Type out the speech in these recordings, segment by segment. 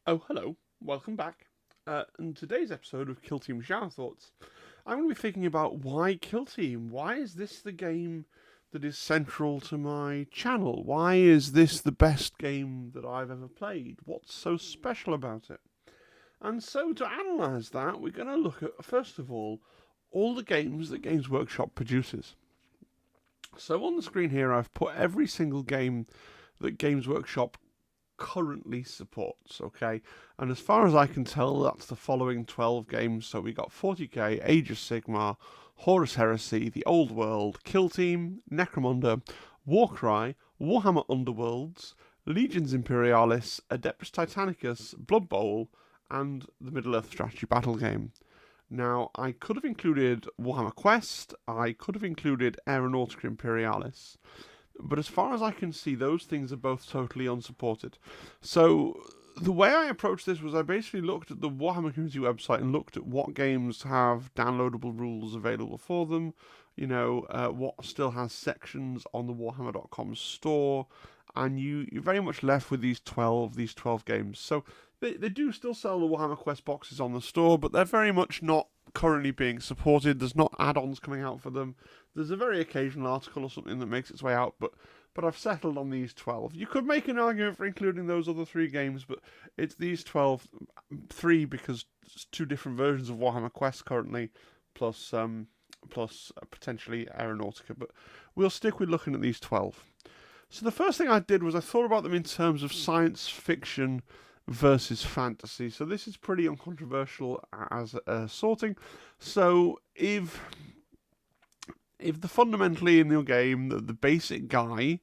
Oh, hello. Welcome back. In today's episode of Kill Team Shower Thoughts, I'm going to be thinking about why Kill Team? Why is this the game that is central to my channel? Why is this the best game that I've ever played? What's so special about it? And so, to analyse that, we're going to look at, first of all the games that Games Workshop produces. So, on the screen here, I've put every single game that Games Workshop currently supports, okay? And as far as I can tell, that's the following 12 games. So we got 40k, Age of Sigmar, Horus Heresy, The Old World, Kill Team, Necromunda, Warcry, Warhammer Underworlds, Legions Imperialis, Adeptus Titanicus, Blood Bowl, and the Middle-earth strategy battle game. Now, I could have included Warhammer Quest, I could have included Aeronautica Imperialis, but as far as I can see, those things are both totally unsupported. So the way I approached this was I basically looked at the Warhammer community website and looked at what games have downloadable rules available for them. What still has sections on the Warhammer.com store, and you're very much left with these 12 games. So they do still sell the Warhammer Quest boxes on the store, but they're very much not currently being supported. There's not add-ons coming out for them. There's a very occasional article or something that makes its way out, but I've settled on these 12. You could make an argument for including those other 3 games, but it's these 12, 3 because it's 2 different versions of Warhammer Quest currently, plus potentially Aeronautica, but we'll stick with looking at these 12. So the first thing I did was I thought about them in terms of science fiction versus fantasy. So this is pretty uncontroversial as sorting. So if the fundamentally in the game the basic guy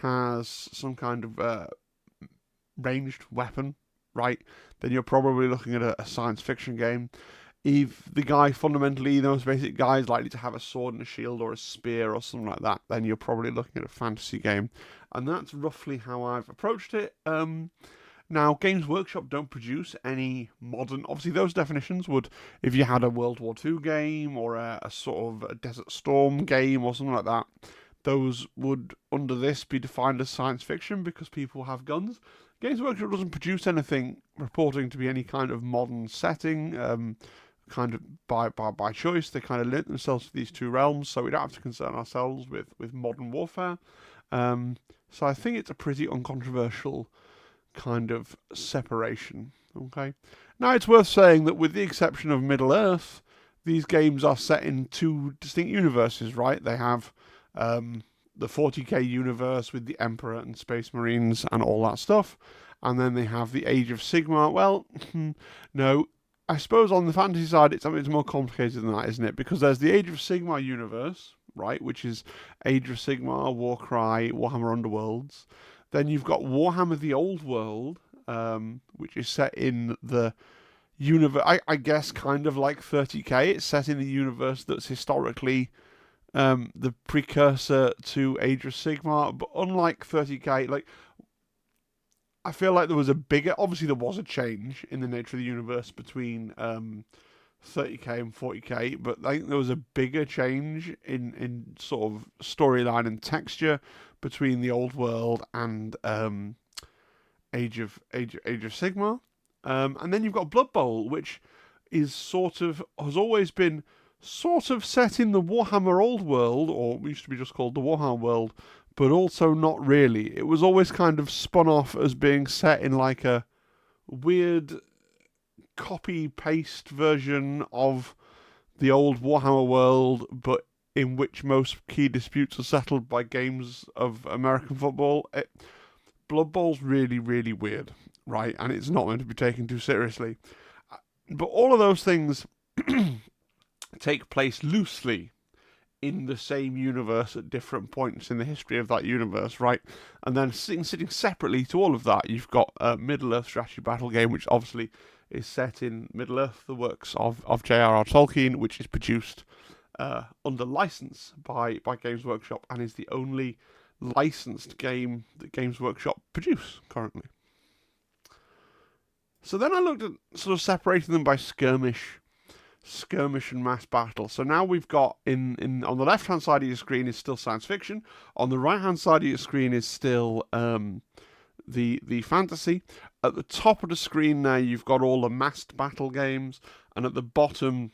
has some kind of ranged weapon, right, then you're probably looking at a science fiction game. If the guy fundamentally, those basic guy, is likely to have a sword and a shield or a spear or something like that, then you're probably looking at a fantasy game. And that's roughly how I've approached it. Now, Games Workshop don't produce any modern. Obviously, those definitions would, if you had a World War II game or a sort of a Desert Storm game or something like that, those would, under this, be defined as science fiction because people have guns. Games Workshop doesn't produce anything reporting to be any kind of modern setting, kind of by choice. They kind of limit themselves to these 2 realms, so we don't have to concern ourselves with modern warfare. So I think it's a pretty uncontroversial kind of separation. Okay. Now it's worth saying that with the exception of Middle Earth, these games are set in 2 distinct universes, right? They have the 40k universe with the Emperor and Space Marines and all that stuff, and then they have the Age of Sigmar. Well, no, I suppose on the fantasy side it's more complicated than that, isn't it? Because there's the Age of Sigmar universe, right, which is Age of Sigmar, Warcry, Warhammer Underworlds. Then you've got Warhammer the Old World, which is set in the universe, I guess kind of like 30k. It's set in the universe that's historically the precursor to Age of Sigmar, but unlike 30k, like, I feel like there was obviously there was a change in the nature of the universe between 30k and 40k, but I think there was a bigger change in sort of storyline and texture between the Old World and Age of Sigmar. And then you've got Blood Bowl, which has always been sort of set in the Warhammer Old World, or used to be just called the Warhammer World, but also not really. It was always kind of spun off as being set in like a weird copy-paste version of the old Warhammer world, but in which most key disputes are settled by games of American football. Blood Bowl's really, really weird, right? And it's not meant to be taken too seriously. But all of those things take place loosely in the same universe at different points in the history of that universe, right? And then sitting separately to all of that, you've got a Middle-earth strategy battle game, which obviously is set in Middle-earth, the works of J.R.R. Tolkien, which is produced under license by Games Workshop and is the only licensed game that Games Workshop produce currently. So then I looked at sort of separating them by skirmish and mass battle. So now we've got on the left hand side of your screen is still science fiction. On the right hand side of your screen is still the fantasy. At the top of the screen there, you've got all the massed battle games, and at the bottom,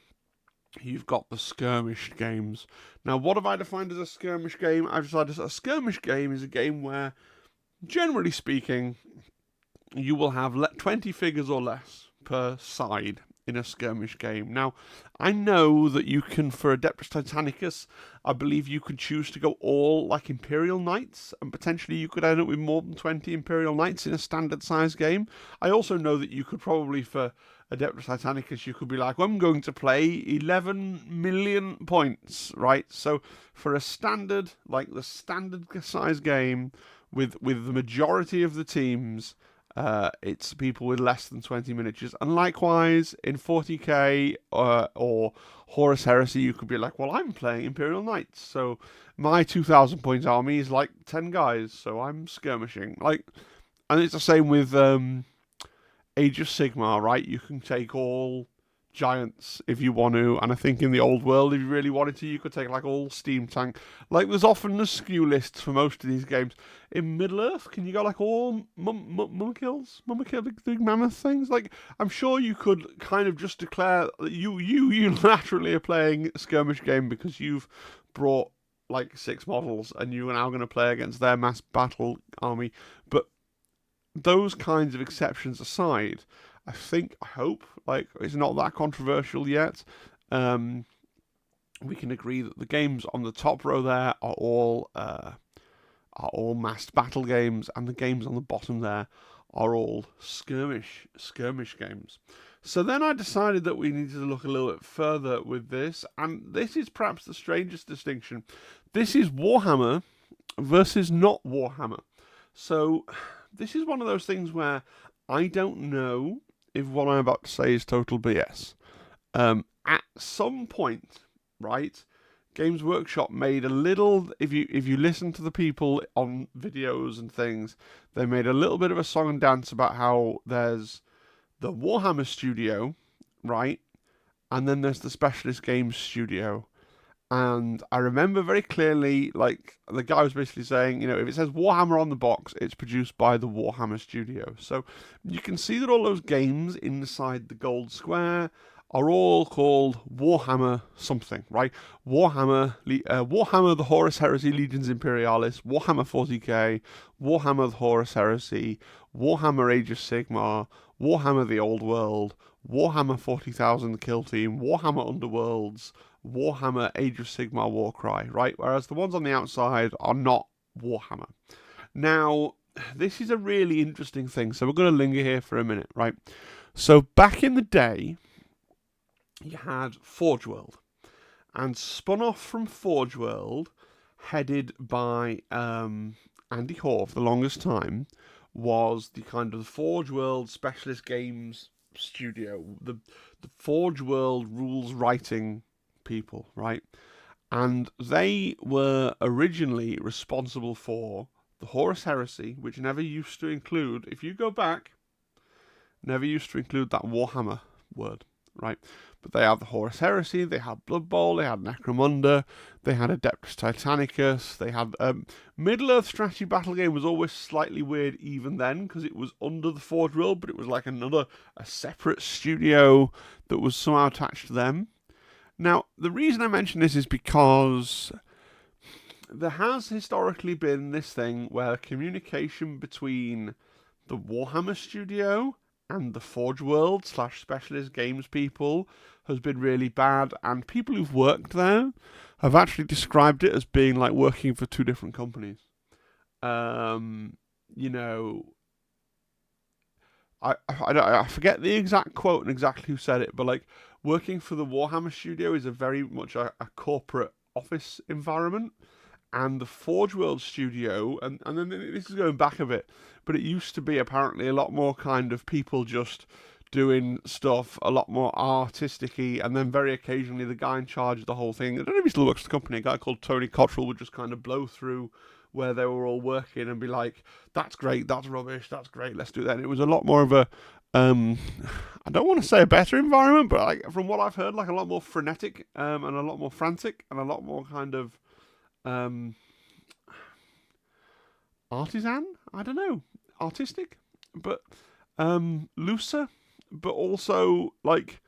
you've got the skirmish games. Now, what have I defined as a skirmish game? I've decided a skirmish game is a game where, generally speaking, you will have 20 figures or less per side in a skirmish game. Now, I know that you can, for Adeptus Titanicus, I believe you could choose to go all like Imperial Knights, and potentially you could end up with more than 20 Imperial Knights in a standard size game. I also know that you could probably, for Adeptus Titanicus, you could be like, well, I'm going to play 11 million points, right? So for a standard, like the standard size game with the majority of the teams, it's people with less than 20 miniatures. And likewise, in 40k or Horus Heresy, you could be like, well, I'm playing Imperial Knights, so my 2,000 points army is like 10 guys, so I'm skirmishing. And it's the same with Age of Sigmar, right? You can take all giants if you want to, and I think in the old world, if you really wanted to, you could take like all steam tank. Like there's often the skew lists for most of these games. In Middle Earth, can you go like all Mumakills, the big mammoth things? Like I'm sure you could kind of just declare that you unilaterally are playing a skirmish game because you've brought like 6 models and you are now going to play against their mass battle army. But those kinds of exceptions aside, I hope, like, it's not that controversial yet. We can agree that the games on the top row there are all massed battle games, and the games on the bottom there are all skirmish games. So then I decided that we needed to look a little bit further with this, and this is perhaps the strangest distinction. This is Warhammer versus not Warhammer. So this is one of those things where I don't know if what I'm about to say is total BS. At some point, right, Games Workshop made a little. If you listen to the people on videos and things, they made a little bit of a song and dance about how there's the Warhammer studio, right, and then there's the Specialist Games studio. And I remember very clearly, like, the guy was basically saying, you know, if it says Warhammer on the box, it's produced by the Warhammer Studio. So you can see that all those games inside the gold square are all called Warhammer something, right? Warhammer, the Horus Heresy Legions Imperialis, Warhammer 40k, Warhammer the Horus Heresy, Warhammer Age of Sigmar, Warhammer the Old World, Warhammer 40,000 Kill Team, Warhammer Underworlds, Warhammer Age of Sigmar Warcry, right? Whereas the ones on the outside are not Warhammer. Now, this is a really interesting thing, so we're going to linger here for a minute, right? So back in the day, you had Forge World, and spun off from Forge World, headed by Andy Hoare for the longest time, was the kind of Forge World Specialist Games studio, the Forge World rules writing people, right? And they were originally responsible for the Horus Heresy, which never used to include, if you go back, never used to include that Warhammer word, right? But they had the Horus Heresy, they had Blood Bowl, they had Necromunda, they had Adeptus Titanicus, they had Middle-earth strategy battle game was always slightly weird even then, because it was under the Forge World, but it was like a separate studio that was somehow attached to them. Now, the reason I mention this is because there has historically been this thing where communication between the Warhammer studio and the Forge World / Specialist Games people has been really bad, and people who've worked there have actually described it as being like working for 2 different companies. You know, I forget the exact quote and exactly who said it, but like, working for the Warhammer studio is a very much a corporate office environment, and the Forge World studio, and then this is going back a bit, but it used to be apparently a lot more kind of people just doing stuff a lot more artistic-y, and then very occasionally the guy in charge of the whole thing, I don't know if he still works for the company, a guy called Tony Cottrell would just kind of blow through where they were all working and be like, that's great, that's rubbish, that's great, let's do that. And it was a lot more of a, I don't want to say a better environment, but like, from what I've heard, like a lot more frenetic and a lot more frantic and a lot more kind of artisan? I don't know. artistic, but looser, but also like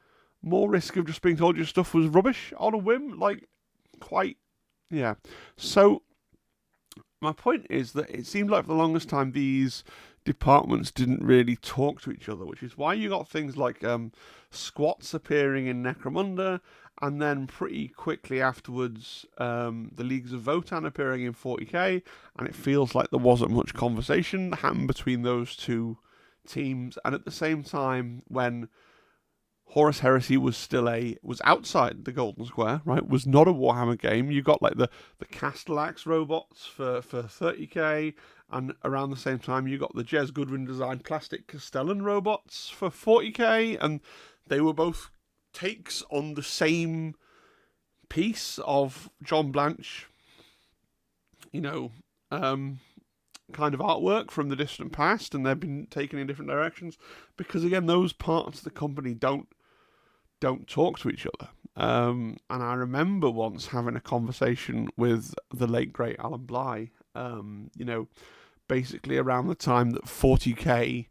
more risk of just being told your stuff was rubbish on a whim. Like quite, yeah. So my point is that it seemed like for the longest time these departments didn't really talk to each other, which is why you got things like squats appearing in Necromunda, and then pretty quickly afterwards the Leagues of Votan appearing in 40k, and it feels like there wasn't much conversation that happened between those two teams. And at the same time, when Horus Heresy was outside the Golden Square, right? Was not a Warhammer game. You got like the Castellax robots for 30k, and around the same time you got the Jez Goodwin designed plastic Castellan robots for 40k, and they were both takes on the same piece of John Blanche, kind of artwork from the distant past, and they've been taken in different directions because again those parts of the company don't talk to each other. And I remember once having a conversation with the late great Alan Bly, basically around the time that 40k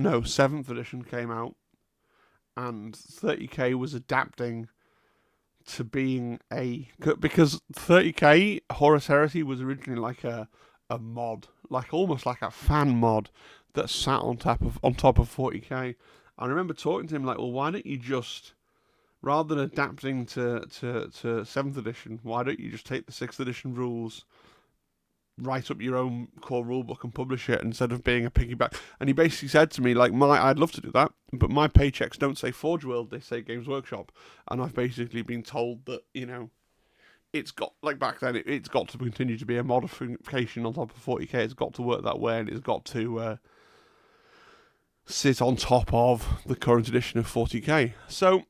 7th edition came out, and 30k was adapting to being because 30k Horus Heresy was originally like a mod, like almost like a fan mod that sat on top of 40k. I remember talking to him like, well, why don't you just, rather than adapting to 7th edition, why don't you just take the 6th edition rules, write up your own core rulebook and publish it instead of being a piggyback? And he basically said to me, like, I'd love to do that, but my paychecks don't say Forge World, they say Games Workshop. And I've basically been told that, it's got, like back then, it's got to continue to be a modification on top of 40k. It's got to work that way, and it's got to sit on top of the current edition of 40k. So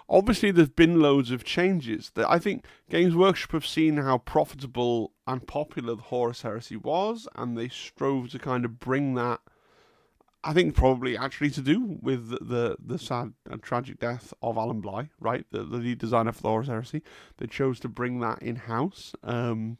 obviously there's been loads of changes. That I think Games Workshop have seen how profitable and popular the Horus Heresy was, and they strove to kind of bring that, I think probably actually to do with the sad and tragic death of Alan Bly, right, the lead designer for the Horus Heresy. They chose to bring that in-house and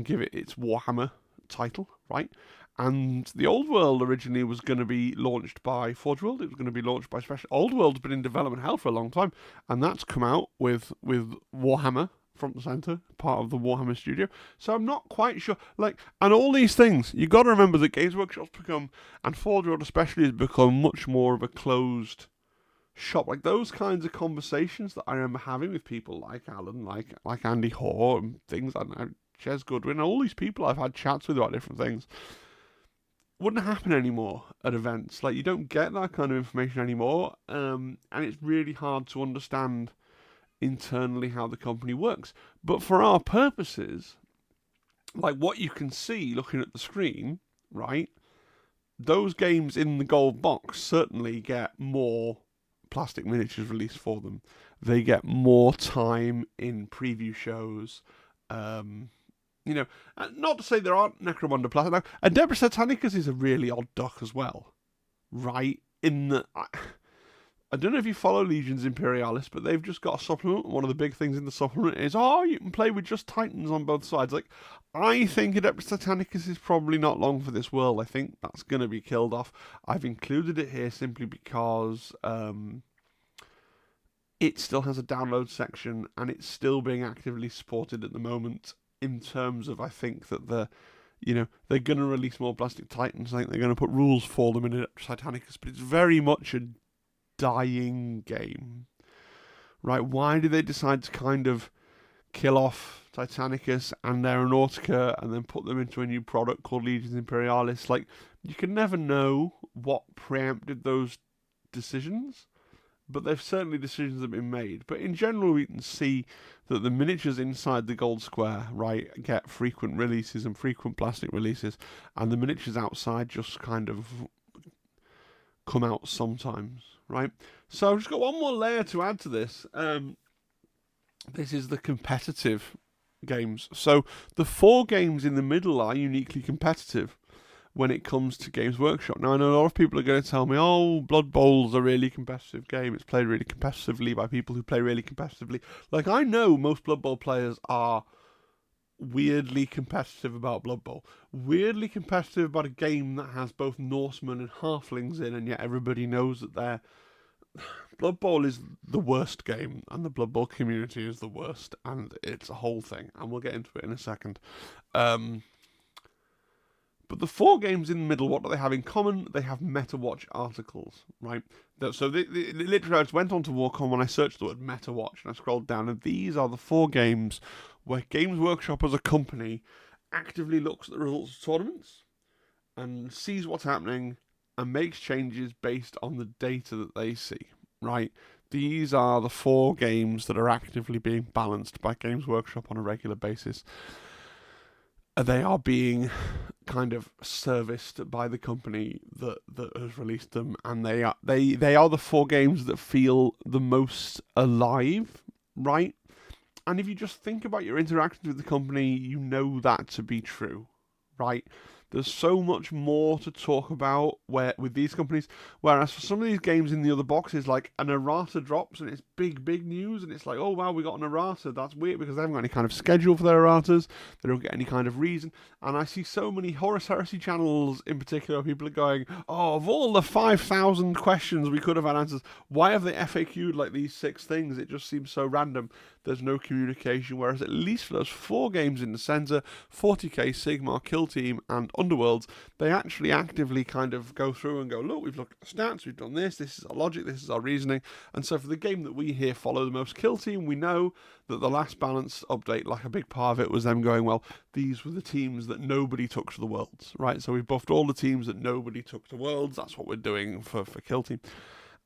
give it its Warhammer title, right? And the Old World originally was going to be launched by Forge World. It was going to be launched by Special. Old World's been in development hell for a long time, and that's come out with Warhammer front and center, part of the Warhammer studio. So I'm not quite sure. And all these things, you got to remember that Games Workshop's become, and Forge World especially, has become much more of a closed shop. Like those kinds of conversations that I remember having with people like Alan, like Andy Hoare, and things like that, Jez Goodwin, all these people I've had chats with about different things, wouldn't happen anymore at events. Like, you don't get that kind of information anymore, and it's really hard to understand internally how the company works. But for our purposes, like what you can see looking at the screen, right, those games in the gold box certainly get more plastic miniatures released for them. They get more time in preview shows. Not to say there aren't Necromunda plastic. Now, Adeptus Satanicus is a really odd duck as well, right? In that, I don't know if you follow Legions Imperialis, but they've just got a supplement. One of the big things in the supplement is, you can play with just Titans on both sides. Like, I think Adeptus Satanicus is probably not long for this world. I think that's going to be killed off. I've included it here simply because it still has a download section, and it's still being actively supported at the moment. In terms of, I think that they're going to release more Plastic Titans. I think they're going to put rules for them in Titanicus, but it's very much a dying game, right? Why did they decide to kind of kill off Titanicus and Aeronautica and then put them into a new product called Legions Imperialis? Like, you can never know what preempted those decisions, but there's certainly decisions that have been made. But in general, we can see that the miniatures inside the gold square, right, get frequent releases and frequent plastic releases, and the miniatures outside just kind of come out sometimes, right? So I've just got one more layer to add to this. This is the competitive games. So the 4 games in the middle are uniquely competitive when it comes to Games Workshop. Now, I know a lot of people are going to tell me, Blood Bowl's a really competitive game. It's played really competitively by people who play really competitively. Like, I know most Blood Bowl players are weirdly competitive about Blood Bowl. Weirdly competitive about a game that has both Norsemen and Halflings in, and yet everybody knows that they're... Blood Bowl is the worst game, and the Blood Bowl community is the worst, and it's a whole thing, and we'll get into it in a second. But the 4 games in the middle, what do they have in common? They have MetaWatch articles, right? So literally, I just went on to Warcom when I searched the word MetaWatch, and I scrolled down, and these are the 4 games where Games Workshop as a company actively looks at the results of tournaments and sees what's happening and makes changes based on the data that they see, right? These are the 4 games that are actively being balanced by Games Workshop on a regular basis. They are being kind of serviced by the company that has released them, and they are the 4 games that feel the most alive, right? And if you just think about your interactions with the company, you know that to be true, right? There's so much more to talk about with these companies, whereas for some of these games in the other boxes, like an errata drops and it's big news, and it's like, oh wow, we got an errata. That's weird because they haven't got any kind of schedule for their erratas. They don't get any kind of reason. And I see so many Horus Heresy channels in particular, people are going, oh, of all the 5,000 questions we could have had answers, why have they FAQ'd like these 6 things? It just seems so random. There's no communication, whereas at least for those 4 games in the centre, 40k, Sigmar, Kill Team, and Underworlds, they actually actively kind of go through and go, look, we've looked at the stats, we've done this is our logic, this is our reasoning. And so for the game that we here follow the most, Kill Team, we know that the last balance update, like a big part of it was them going, well, these were the teams that nobody took to the Worlds, right? So we've buffed all the teams that nobody took to Worlds. That's what we're doing for Kill Team.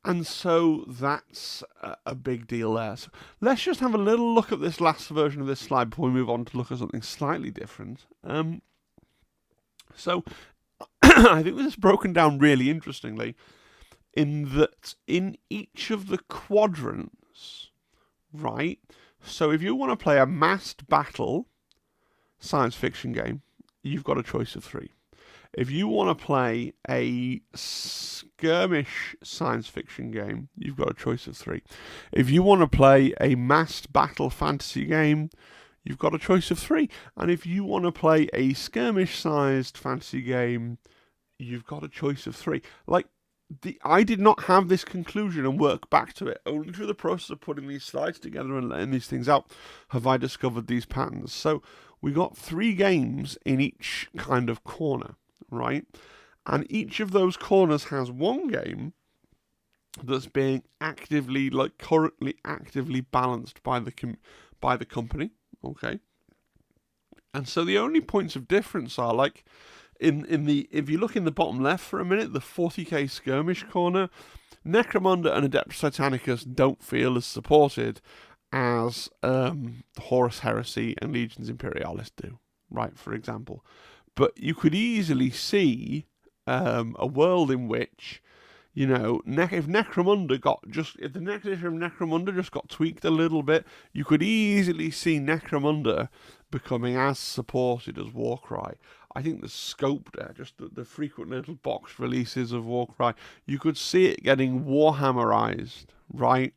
And so that's a big deal there. So let's just have a little look at this last version of this slide before we move on to look at something slightly different. So I think this is broken down really interestingly in that in each of the quadrants, right? So if you want to play a massed battle science fiction game, you've got a choice of 3. If you want to play a skirmish science fiction game, you've got a choice of 3. If you want to play a massed battle fantasy game, you've got a choice of 3. And if you want to play a skirmish-sized fantasy game, you've got a choice of 3. Like, I did not have this conclusion and work back to it. Only through the process of putting these slides together and letting these things out have I discovered these patterns. So we got 3 games in each kind of corner, right? And each of those corners has 1 game that's being actively, like currently actively balanced by the company, okay? And so the only points of difference are like if you look in the bottom left for a minute, the 40k skirmish corner, Necromunda and Adeptus Titanicus don't feel as supported as Horus Heresy and Legions Imperialis do, right? For example. But you could easily see a world in which, you know, if the next edition of Necromunda just got tweaked a little bit, you could easily see Necromunda becoming as supported as Warcry. I think the scope there, just the frequent little box releases of Warcry, you could see it getting Warhammerized, right?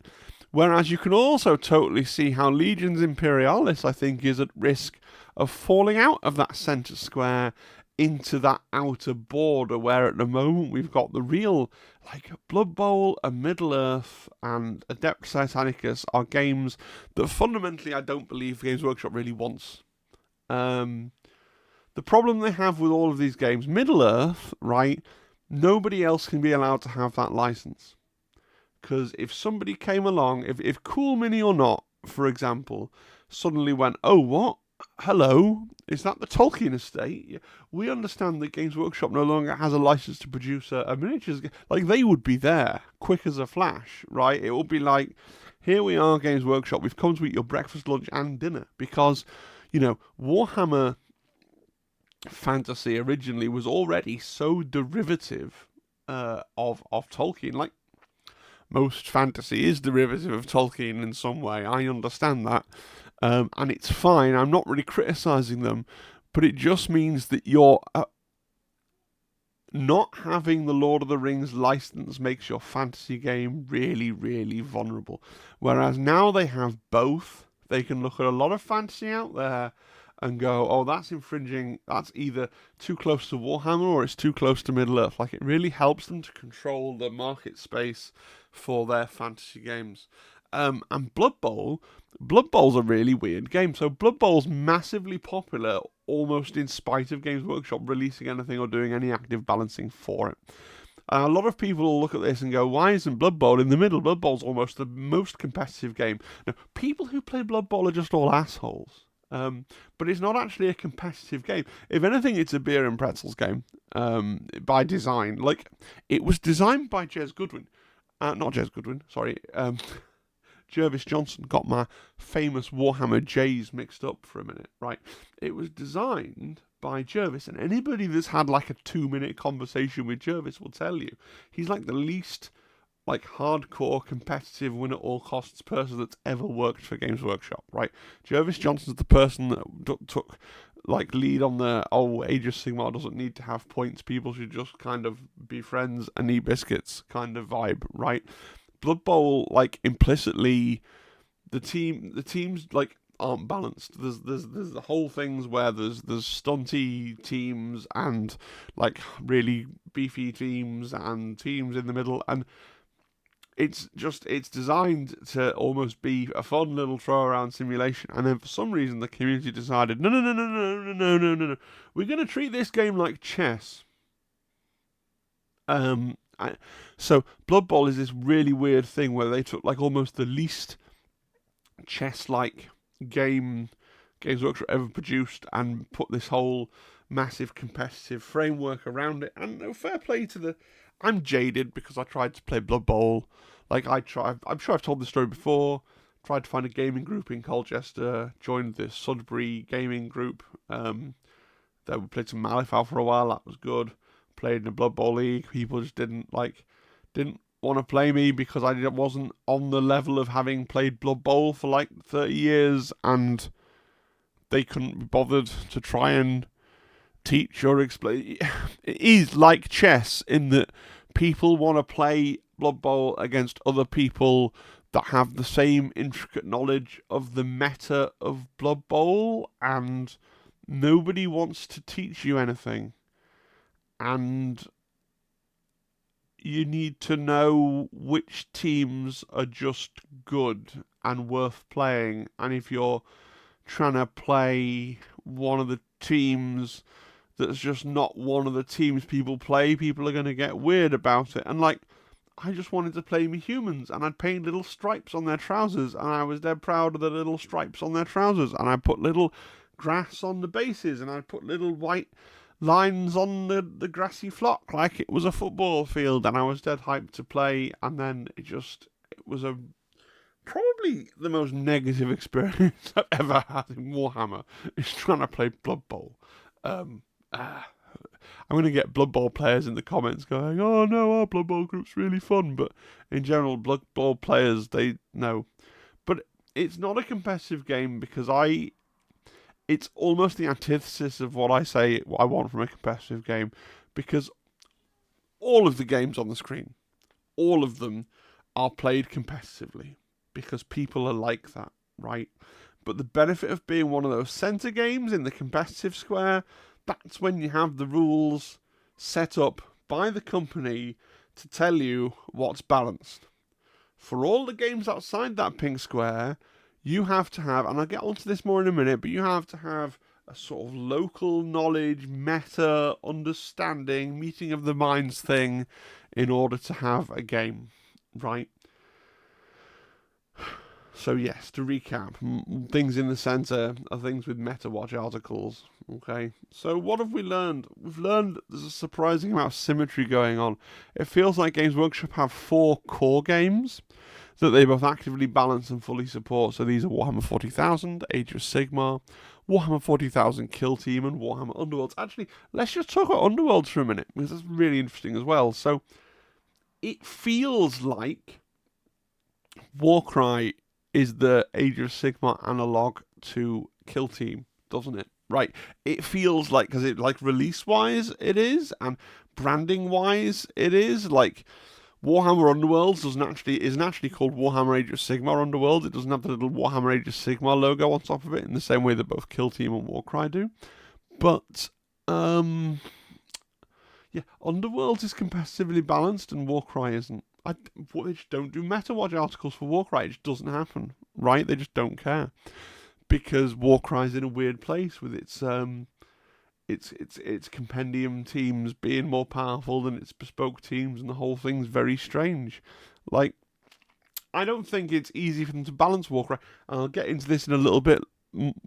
Whereas you can also totally see how Legions Imperialis, I think, is at risk of falling out of that centre square into that outer border, where at the moment we've got the real, like, Blood Bowl and Middle-earth and Adeptus Titanicus are games that fundamentally I don't believe Games Workshop really wants. The problem they have with all of these games, Middle-earth, right, nobody else can be allowed to have that license. Because if somebody came along, if Cool Mini or Not, for example, suddenly went, oh, what? Hello? Is that the Tolkien estate? We understand that Games Workshop no longer has a license to produce a miniatures game. Like, they would be there, quick as a flash, right? It would be like, here we are, Games Workshop, we've come to eat your breakfast, lunch, and dinner. Because, you know, Warhammer fantasy originally was already so derivative of Tolkien. Like, most fantasy is derivative of Tolkien in some way. I understand that. And it's fine. I'm not really criticising them. But it just means that you're not having the Lord of the Rings license makes your fantasy game really, really vulnerable. Whereas now they have both. They can look at a lot of fantasy out there and go, oh, that's infringing, that's either too close to Warhammer or it's too close to Middle-earth. Like, it really helps them to control the market space for their fantasy games. And Blood Bowl's a really weird game. So Blood Bowl's massively popular, almost in spite of Games Workshop releasing anything or doing any active balancing for it. A lot of people will look at this and go, why isn't Blood Bowl in the middle? Blood Bowl's almost the most competitive game. Now, people who play Blood Bowl are just all assholes. But it's not actually a competitive game. If anything, it's a beer and pretzels game by design. Like, it was designed by Jez Goodwin. Not Jez Goodwin, sorry. Jervis Johnson. Got my famous Warhammer J's mixed up for a minute, right? It was designed by Jervis, and anybody that's had like a 2-minute conversation with Jervis will tell you he's like the least like hardcore competitive win at all costs person that's ever worked for Games Workshop, right? Jervis Johnson's the person that took like lead on the Age of Sigmar doesn't need to have points, people should just kind of be friends and eat biscuits kind of vibe, right? Blood Bowl, like, implicitly the teams like aren't balanced. There's the whole things where there's stunty teams and like really beefy teams and teams in the middle, and it's designed to almost be a fun little throw around simulation. And then for some reason the community decided no, we're going to treat this game like chess. So Blood Bowl is this really weird thing where they took like almost the least chess-like game Games Workshop ever produced and put this whole massive competitive framework around it. And no, fair play to the... I'm jaded because I tried to play Blood Bowl. Like, I'm sure I've told this story before. Tried to find a gaming group in Colchester. Joined the Sudbury gaming group. We played some Malifaux for a while. That was good. Played in a Blood Bowl league. People just didn't want to play me because I wasn't on the level of having played Blood Bowl for like 30 years, and they couldn't be bothered to try and teach or explain. It is like chess in that people want to play Blood Bowl against other people that have the same intricate knowledge of the meta of Blood Bowl, and nobody wants to teach you anything. And you need to know which teams are just good and worth playing. And if you're trying to play one of the teams that's just not one of the teams people play, people are going to get weird about it. And like, I just wanted to play me humans, and I'd paint little stripes on their trousers, and I was dead proud of the little stripes on their trousers, and I put little grass on the bases, and I put little white lines on the grassy flock like it was a football field, and I was dead hyped to play. And then it was probably the most negative experience I've ever had in Warhammer is trying to play Blood Bowl. I'm going to get Blood Bowl players in the comments going, oh no, our Blood Bowl group's really fun, but in general Blood Bowl players, they know. But it's not a competitive game because it's almost the antithesis of what I say what I want from a competitive game, because all of the games on the screen, all of them are played competitively because people are like that, right? But the benefit of being one of those centre games in the competitive square, that's when you have the rules set up by the company to tell you what's balanced. For all the games outside that pink square, you have to have, and I'll get onto this more in a minute, but you have to have a sort of local knowledge, meta, understanding, meeting of the minds thing in order to have a game, right? So yes, to recap, things in the centre are things with meta watch articles, okay? So what have we learned? We've learned there's a surprising amount of symmetry going on. It feels like Games Workshop have 4 core games that they both actively balance and fully support. So these are Warhammer 40,000, Age of Sigmar, Warhammer 40,000 Kill Team, and Warhammer Underworlds. Actually, let's just talk about Underworlds for a minute, because that's really interesting as well. So it feels like Warcry is the Age of Sigmar analog to Kill Team, doesn't it? Right. It feels like, because release-wise it is, and branding-wise it is, like Warhammer Underworlds isn't actually called Warhammer Age of Sigmar Underworld. It doesn't have the little Warhammer Age of Sigmar logo on top of it in the same way that both Kill Team and Warcry do. But yeah, Underworlds is competitively balanced and Warcry isn't. They just don't do meta watch articles for Warcry. It just doesn't happen, right? They just don't care because Warcry's in a weird place with its compendium teams being more powerful than its bespoke teams, and the whole thing's very strange. Like, I don't think it's easy for them to balance Warcry. And I'll get into this in a little bit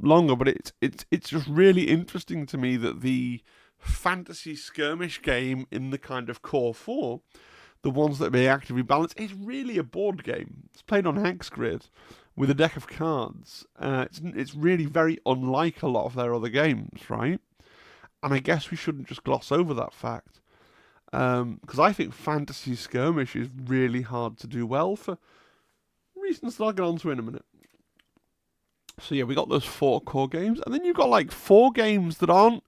longer, but it's just really interesting to me that the fantasy skirmish game in the kind of core 4, the ones that may actively balance, is really a board game. It's played on hex grid with a deck of cards. It's really very unlike a lot of their other games, right? And I guess we shouldn't just gloss over that fact. Because I think fantasy skirmish is really hard to do well for reasons that I'll get onto in a minute. So yeah, we got those 4 core games, and then you've got like 4 games that aren't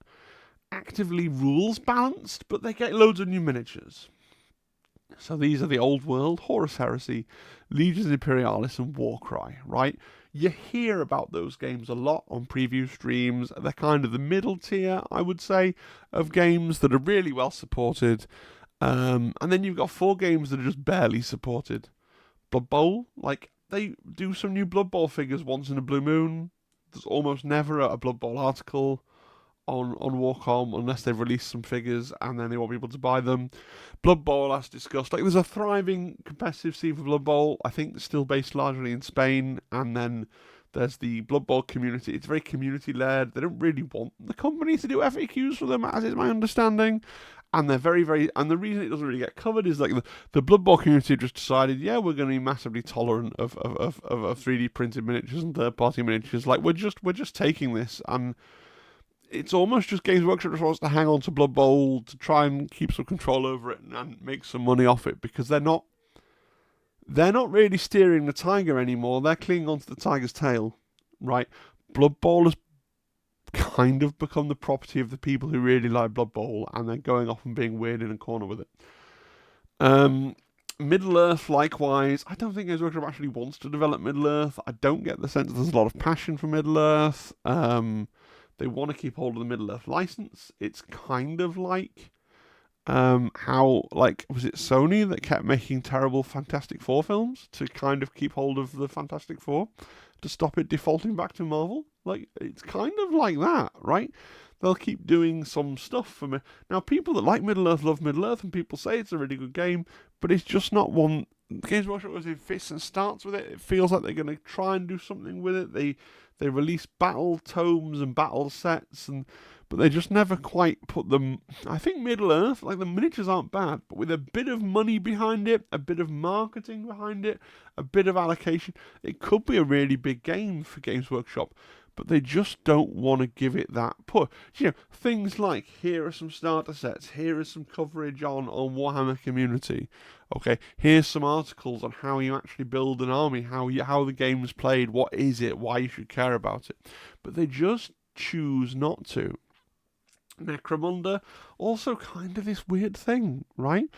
actively rules balanced, but they get loads of new miniatures. So these are the Old World, Horus Heresy, Legions Imperialis, and Warcry, right? You hear about those games a lot on preview streams. They're kind of the middle tier, I would say, of games that are really well supported. And then you've got 4 games that are just barely supported. Blood Bowl, like, they do some new Blood Bowl figures once in a blue moon. There's almost never a Blood Bowl article on Warcom unless they've released some figures and then they want people to buy them. Blood Bowl, as discussed, like, there's a thriving competitive scene for Blood Bowl. I think it's still based largely in Spain, and then there's the Blood Bowl community. It's very community-led. They don't really want the company to do FAQs for them, as is my understanding. And they're very, very... And the reason it doesn't really get covered is like the Blood Bowl community just decided, yeah, we're going to be massively tolerant of 3D printed miniatures and third-party miniatures. Like, we're just taking this, and it's almost just Games Workshop just wants to hang on to Blood Bowl to try and keep some control over it and make some money off it, because they're not really steering the tiger anymore. They're clinging onto the tiger's tail, right? Blood Bowl has kind of become the property of the people who really like Blood Bowl, and they're going off and being weird in a corner with it. Middle-earth, likewise. I don't think Games Workshop actually wants to develop Middle-earth. I don't get the sense there's a lot of passion for Middle-earth. They want to keep hold of the Middle-earth license. It's kind of like how, like, was it Sony that kept making terrible Fantastic Four films to kind of keep hold of the Fantastic Four to stop it defaulting back to Marvel? Like, it's kind of like that, right? They'll keep doing some stuff for me. Now, people that like Middle-earth love Middle-earth, and people say it's a really good game, but it's just not one. Games Workshop was in fits and starts with it. It feels like they're going to try and do something with it. They release battle tomes and battle sets, but they just never quite put them. I think Middle-earth, like, the miniatures aren't bad, but with a bit of money behind it, a bit of marketing behind it, a bit of allocation, it could be a really big game for Games Workshop. But they just don't want to give it that push. You know, things like, here are some starter sets, here is some coverage on Warhammer Community. Okay, here's some articles on how you actually build an army, how the game's played, what is it, why you should care about it. But they just choose not to. Necromunda, also kind of this weird thing, right?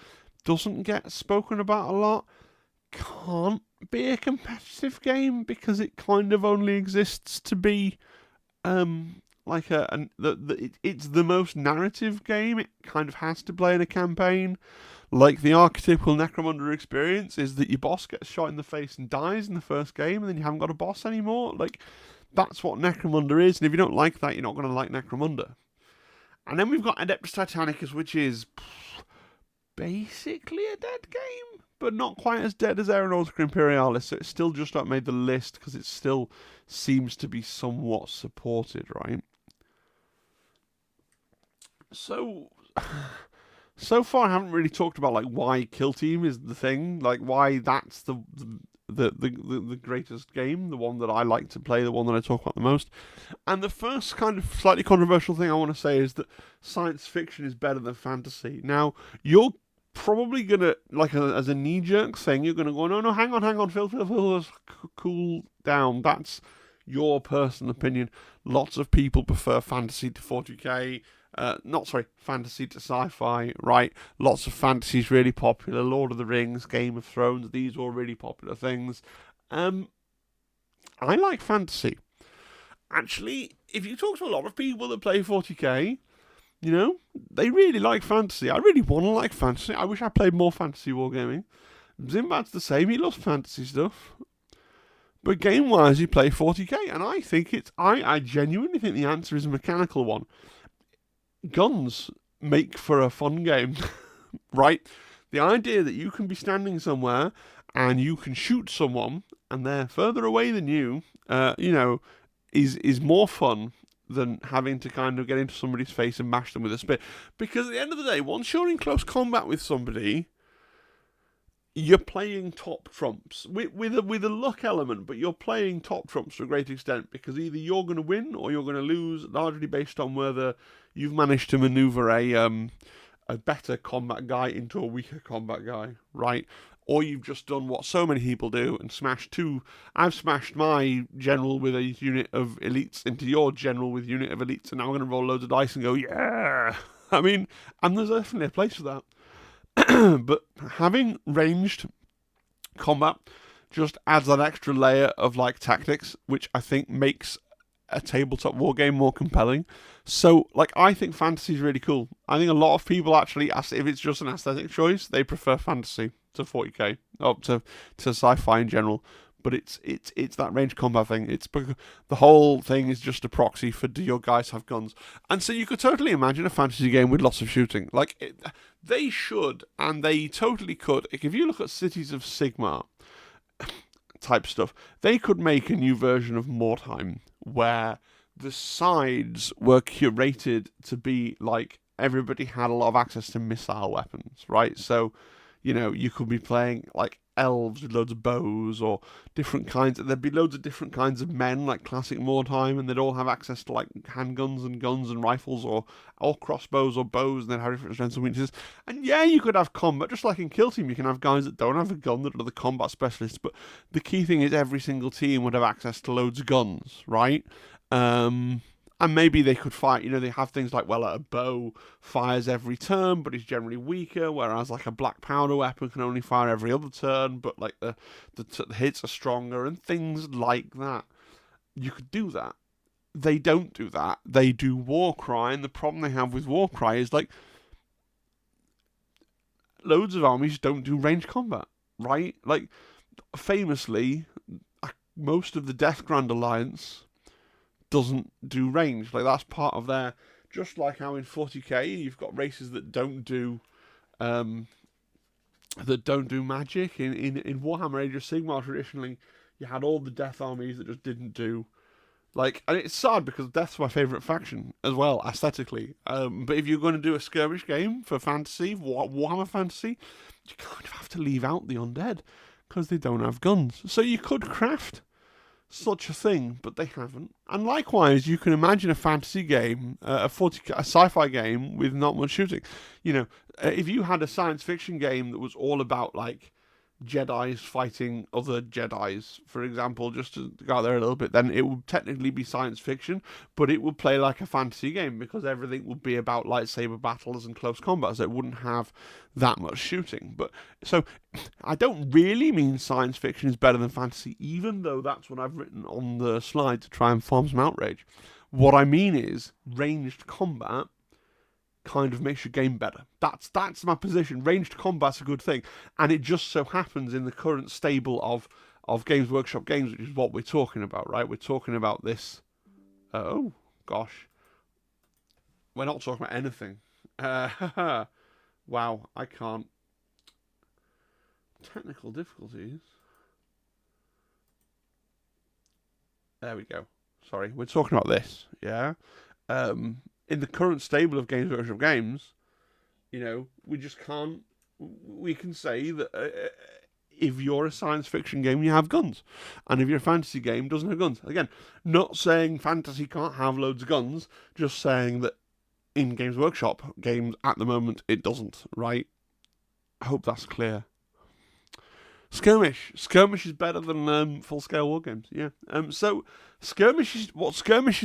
Doesn't get spoken about a lot. Can't be a competitive game because it kind of only exists to be like it's the most narrative game. It kind of has to play in a campaign. Like, the archetypical Necromunda experience is that your boss gets shot in the face and dies in the first game, and then you haven't got a boss anymore. Like, that's what Necromunda is, and if you don't like that, you're not going to like Necromunda. And then we've got Adeptus Titanicus, which is basically a dead game, but not quite as dead as Aeronautica Imperialis, so it's still just not made the list because it still seems to be somewhat supported, right? So far I haven't really talked about, like, why Kill Team is the thing, like, why that's the greatest game, the one that I like to play, the one that I talk about the most. And the first kind of slightly controversial thing I want to say is that science fiction is better than fantasy. Now, you're probably gonna, like, as a knee-jerk thing, you're gonna go, no, hang on, Phil, cool down. That's your personal opinion. Lots of people prefer fantasy to 40k. fantasy to sci-fi, right? Lots of fantasies really popular. Lord of the Rings, Game of Thrones, these are all really popular things. I like fantasy. Actually, if you talk to a lot of people that play 40k, they really like fantasy. I really want to like fantasy. I wish I played more fantasy wargaming. Zimbad's the same. He loves fantasy stuff. But game-wise, you play 40k, and I think I genuinely think the answer is a mechanical one. Guns make for a fun game, right? The idea that you can be standing somewhere and you can shoot someone and they're further away than you, is more fun than having to kind of get into somebody's face and mash them with a spear. Because at the end of the day, once you're in close combat with somebody, you're playing top trumps with a luck element, but you're playing top trumps to a great extent because either you're going to win or you're going to lose, largely based on whether you've managed to maneuver a better combat guy into a weaker combat guy, right? Or you've just done what so many people do and smashed two. I've smashed my general with a unit of elites into your general with a unit of elites, and now I'm going to roll loads of dice and go, yeah. I mean, and there's definitely a place for that. But having ranged combat just adds that extra layer of like tactics, which I think makes a tabletop war game more compelling. So, like, I think fantasy is really cool. I think a lot of people actually, if it's just an aesthetic choice, they prefer fantasy to 40k, or to sci-fi in general. But it's that range combat thing. It's the whole thing is just a proxy for do your guys have guns, and so you could totally imagine a fantasy game with lots of shooting. Like they should, and they totally could. If you look at Cities of Sigmar type stuff, they could make a new version of Mordheim where the sides were curated to be like everybody had a lot of access to missile weapons, right? So, you could be playing like elves with loads of bows or different kinds. There'd be loads of different kinds of men, like classic Mordheim, and they'd all have access to like handguns and guns and rifles or crossbows or bows, and they'd have different strengths and weaknesses. And yeah, you could have combat, just like in Kill Team, you can have guys that don't have a gun that are the combat specialists, but the key thing is every single team would have access to loads of guns, right? And maybe they could fight, they have things like, well, a bow fires every turn, but is generally weaker, whereas like a black powder weapon can only fire every other turn, but like the hits are stronger and things like that. You could do that. They don't do that. They do Warcry, and the problem they have with Warcry is like loads of armies don't do range combat, right? Like famously, most of the Death Grand Alliance doesn't do range. Like that's part of their, just like how in 40k you've got races that don't do magic. In Warhammer Age of Sigmar traditionally you had all the death armies that just didn't do like, and it's sad because Death's my favourite faction as well aesthetically, but if you're going to do a skirmish game for fantasy, Warhammer fantasy, you kind of have to leave out the undead because they don't have guns. So you could craft such a thing, but they haven't. And likewise, you can imagine a fantasy game, a sci-fi game with not much shooting. If you had a science fiction game that was all about like Jedis fighting other Jedis, for example, just to go out there a little bit, then it would technically be science fiction, but it would play like a fantasy game because everything would be about lightsaber battles and close combat, so it wouldn't have that much shooting. But so I don't really mean science fiction is better than fantasy, even though that's what I've written on the slide to try and farm some outrage. What I mean is ranged combat kind of makes your game better. That's my position. Ranged combat's a good thing, and it just so happens in the current stable of Games Workshop games, which is what we're talking about, right? We're talking about this. Oh gosh, we're not talking about anything. Wow, I can't. Technical difficulties. There we go. Sorry, we're talking about this. Yeah. In the current stable of Games Workshop games, we just can't. We can say that if you're a science fiction game, you have guns, and if you're a fantasy game, doesn't have guns. Again, not saying fantasy can't have loads of guns, just saying that in Games Workshop games at the moment it doesn't. Right? I hope that's clear. Skirmish is better than full scale war games. Yeah. So skirmishes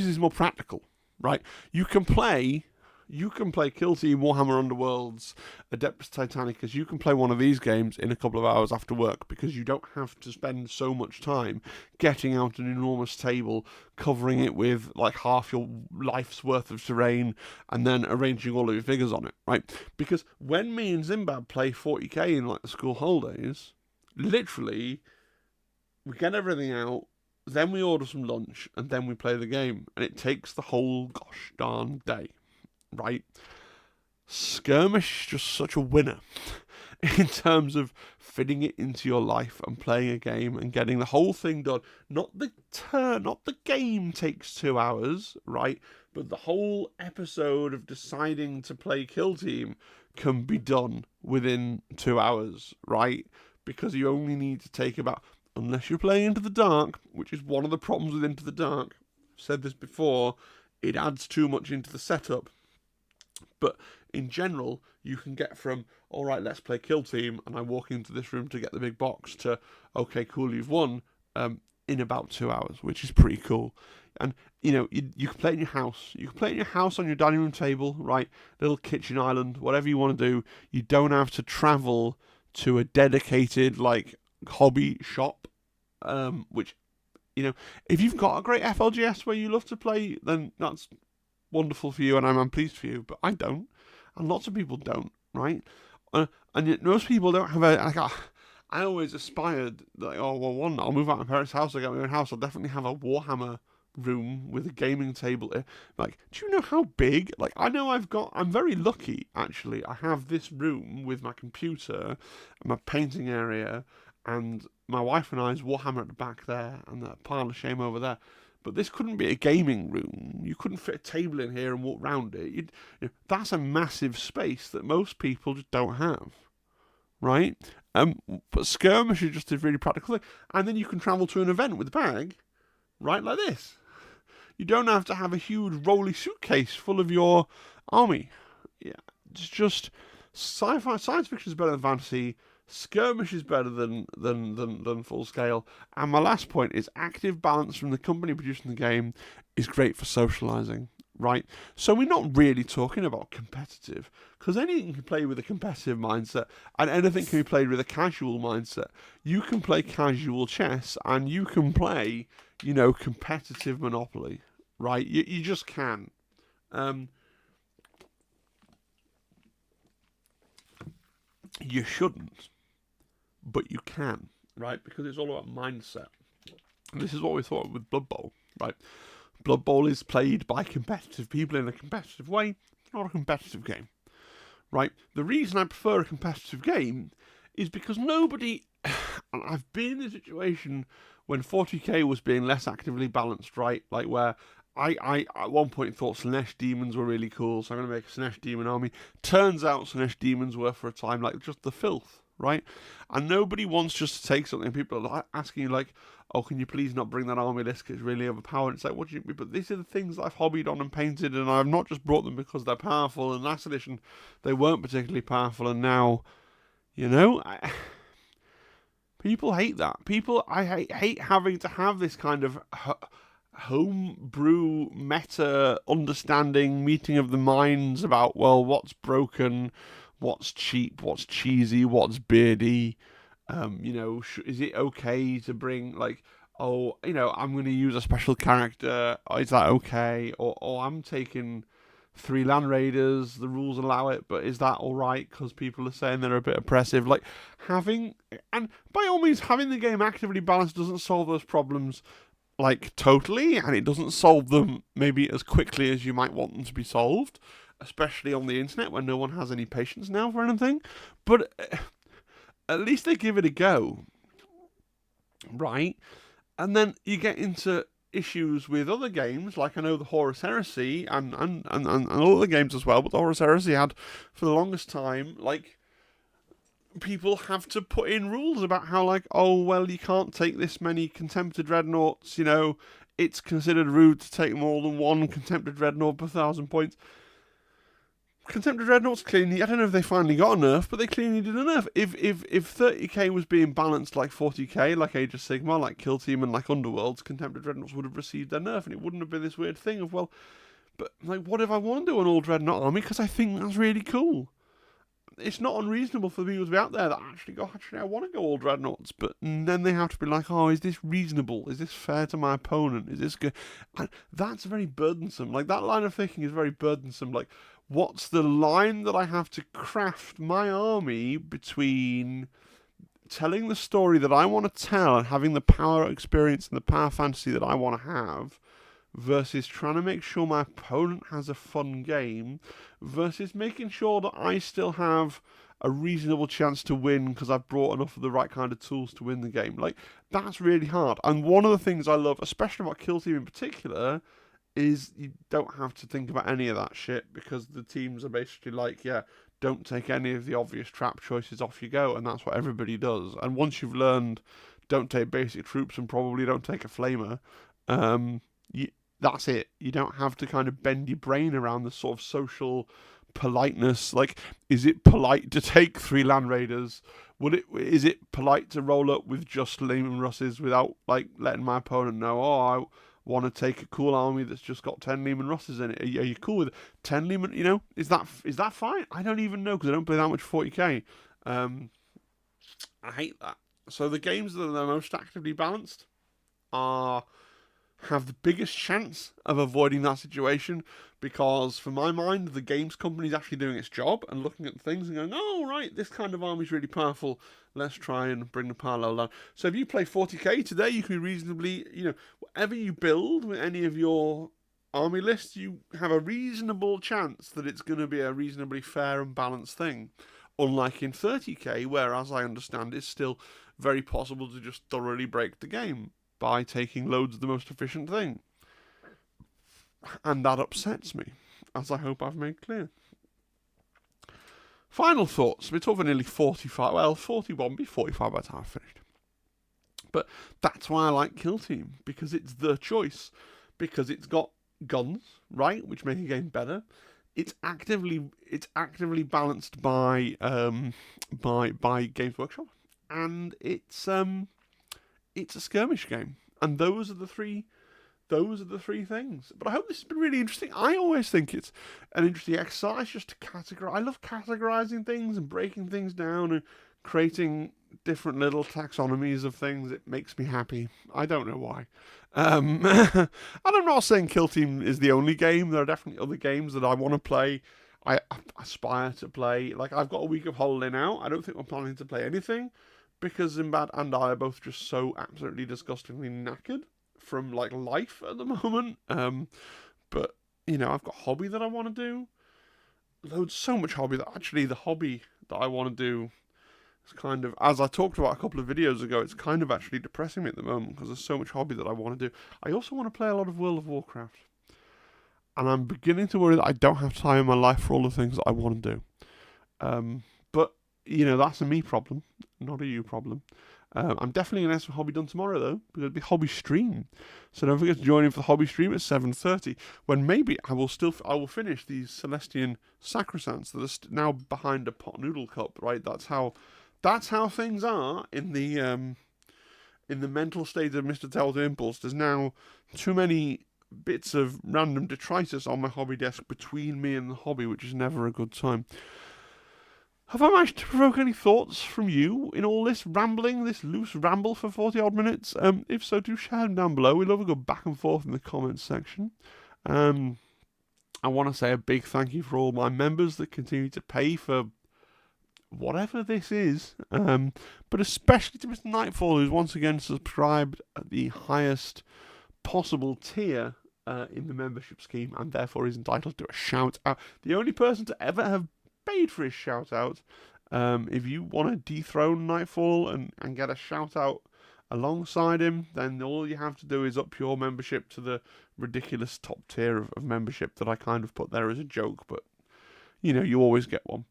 is more practical. Right, you can play You can play Kill Team, Warhammer Underworlds, Adeptus Titanicus. You can play one of these games in a couple of hours after work because you don't have to spend so much time getting out an enormous table, covering it with like half your life's worth of terrain, and then arranging all of your figures on it, right? Because when me and Zimbab play 40k in like the school holidays, literally, we get everything out, then we order some lunch, and then we play the game, and it takes the whole gosh darn day. Right, Skirmish is just such a winner in terms of fitting it into your life and playing a game and getting the whole thing done. Not the game takes 2 hours, right? But the whole episode of deciding to play Kill Team can be done within 2 hours, right? Because you only need to take about, unless you're playing Into the Dark, which is one of the problems with Into the Dark. I've said this before, it adds too much into the setup. But in general, you can get from, all right, let's play Kill Team, and I walk into this room to get the big box, to, okay, cool, you've won, in about 2 hours, which is pretty cool. And, you know, you can play it in your house. You can play it in your house on your dining room table, right? Little kitchen island, whatever you want to do. You don't have to travel to a dedicated, like, hobby shop, which, you know, if you've got a great FLGS where you love to play, then that's wonderful for you, and I'm pleased for you, but I don't, and lots of people don't, right? And yet most people don't have I always aspired, like, oh, well, one, I'll move out of my parents' house, I'll get my own house, I'll definitely have a Warhammer room with a gaming table. Like, do you know how big? Like, I know I'm very lucky, actually. I have this room with my computer, and my painting area, and my wife and I's Warhammer at the back there, and that pile of shame over there. But this couldn't be a gaming room. You couldn't fit a table in here and walk round it. You know, that's a massive space that most people just don't have, right? But Skirmish is just a really practical thing. And then you can travel to an event with a bag, right, like this. You don't have to have a huge rolly suitcase full of your army. Yeah, it's just sci-fi. Science fiction is better than fantasy. Skirmish is better than full scale. And my last point is active balance from the company producing the game is great for socializing, right? So we're not really talking about competitive, because anything can play with a competitive mindset, and anything can be played with a casual mindset. You can play casual chess, and you can play, you know, competitive Monopoly, right? You just can. You shouldn't, but you can, right? Because it's all about mindset. And this is what we thought with Blood Bowl, right? Blood Bowl is played by competitive people in a competitive way, not a competitive game, right? The reason I prefer a competitive game is because nobody... I've been in a situation when 40k was being less actively balanced, right? Like where I at one point thought Slanesh demons were really cool, so I'm going to make a Slanesh demon army. Turns out Slanesh demons were for a time like just the filth, right? And nobody wants just to take something. People are asking you like, oh, can you please not bring that army list because it's really overpowered? It's like, what do you mean? But these are the things that I've hobbied on and painted, and I've not just brought them because they're powerful. And last edition, they weren't particularly powerful, and now, you know, people hate that. I hate having to have this kind of homebrew meta understanding meeting of the minds about, well, what's broken, what's cheap, what's cheesy, what's beardy. You know, is it okay to bring, like, oh, you know, I'm going to use a special character, is that okay? Or I'm taking 3 Land Raiders, the rules allow it, but is that alright because people are saying they're a bit oppressive? Like, and by all means, having the game actively balanced doesn't solve those problems, like, totally, and it doesn't solve them maybe as quickly as you might want them to be solved, especially on the internet where no one has any patience now for anything, but at least they give it a go, right? And then you get into issues with other games, like I know the Horus Heresy and other games as well, but the Horus Heresy had, for the longest time, like, people have to put in rules about how, like, oh, well, you can't take this many Contempted Dreadnoughts, you know, it's considered rude to take more than one Contempted Dreadnought per 1,000 points. Contempted Dreadnoughts clearly, I don't know if they finally got a nerf, but they clearly did a nerf. If 30k was being balanced like 40k, like Age of Sigmar, like Kill Team, and like Underworlds, Contempted Dreadnoughts would have received their nerf, and it wouldn't have been this weird thing of, well, But like, what if I want to do an all dreadnought army because I think that's really cool? It's not unreasonable for people to be out there that actually I want to go all dreadnoughts, but then they have to be like, oh, is this reasonable? Is this fair to my opponent? Is this good? And that's very burdensome. Like, that line of thinking is very burdensome. Like, what's the line that I have to craft my army between telling the story that I want to tell and having the power experience and the power fantasy that I want to have, versus trying to make sure my opponent has a fun game, versus making sure that I still have a reasonable chance to win because I've brought enough of the right kind of tools to win the game. Like, that's really hard. And one of the things I love, especially about Kill Team in particular, is you don't have to think about any of that shit because the teams are basically like, yeah, don't take any of the obvious trap choices, off you go, and that's what everybody does. And once you've learned don't take basic troops and probably don't take a flamer, that's it. You don't have to kind of bend your brain around the sort of social politeness. Like, is it polite to take 3 land raiders? Is it polite to roll up with just Lehman Russes without like letting my opponent know, oh, I want to take a cool army that's just got 10 Lehman Russes in it? Are you cool with it? 10 Lehman, is that fine? I don't even know because I don't play that much 40k. I hate that. So the games that are the most actively balanced have the biggest chance of avoiding that situation, because for my mind the games company is actually doing its job and looking at things and going, oh right, this kind of army is really powerful, let's try and bring the power level down. So if you play 40k today, you can reasonably, whatever you build with any of your army lists, you have a reasonable chance that it's going to be a reasonably fair and balanced thing, unlike in 30k, where, as I understand, it's still very possible to just thoroughly break the game by taking loads of the most efficient thing. And that upsets me, as I hope I've made clear. Final thoughts. We're talking nearly 41, be 45 by the time I've finished. But that's why I like Kill Team, because it's the choice. Because it's got guns, right, which make the game better. It's actively balanced by Games Workshop, and it's a skirmish game, and those are the three things. But I hope this has been really interesting. I always think it's an interesting exercise just to categorize. I love categorizing things and breaking things down and creating different little taxonomies of things. It makes me happy. I don't know why. And I'm not saying Kill Team is the only game. There are definitely other games that I want to play. I aspire to play. Like, I've got a week of holiday now. I don't think I'm planning to play anything, because Zimbad and I are both just so absolutely disgustingly knackered from like life at the moment. But I've got a hobby that I want to do. So much hobby that actually the hobby that I want to do is kind of, as I talked about a couple of videos ago, it's kind of actually depressing me at the moment because there's so much hobby that I want to do. I also want to play a lot of World of Warcraft, and I'm beginning to worry that I don't have time in my life for all the things that I want to do. But that's a me problem, not a you problem. I'm definitely going to have some hobby done tomorrow, though, because it'll be hobby stream. So don't forget to join in for the hobby stream at 7:30, when maybe I will finish these Celestian Sacrosants that are now behind a pot noodle cup, right? That's how things are in the mental state of Mr. Telltale Impulse. There's now too many bits of random detritus on my hobby desk between me and the hobby, which is never a good time. Have I managed to provoke any thoughts from you in all this rambling, this loose ramble for 40-odd minutes? If so, do share them down below. We love a good back and forth in the comments section. I want to say a big thank you for all my members that continue to pay for whatever this is, but especially to Mr. Nightfall, who's once again subscribed at the highest possible tier in the membership scheme, and therefore is entitled to a shout out. The only person to ever have paid for his shout out. If you want to dethrone Nightfall and get a shout out alongside him, then all you have to do is up your membership to the ridiculous top tier of membership that I kind of put there as a joke, but you always get one.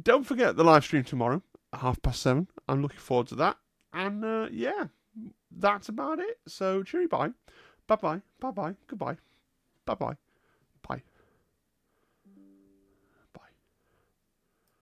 Don't forget the live stream tomorrow at 7:30. I'm looking forward to that. And that's about it. So cheery bye. Bye bye. Bye bye. Goodbye. Bye bye.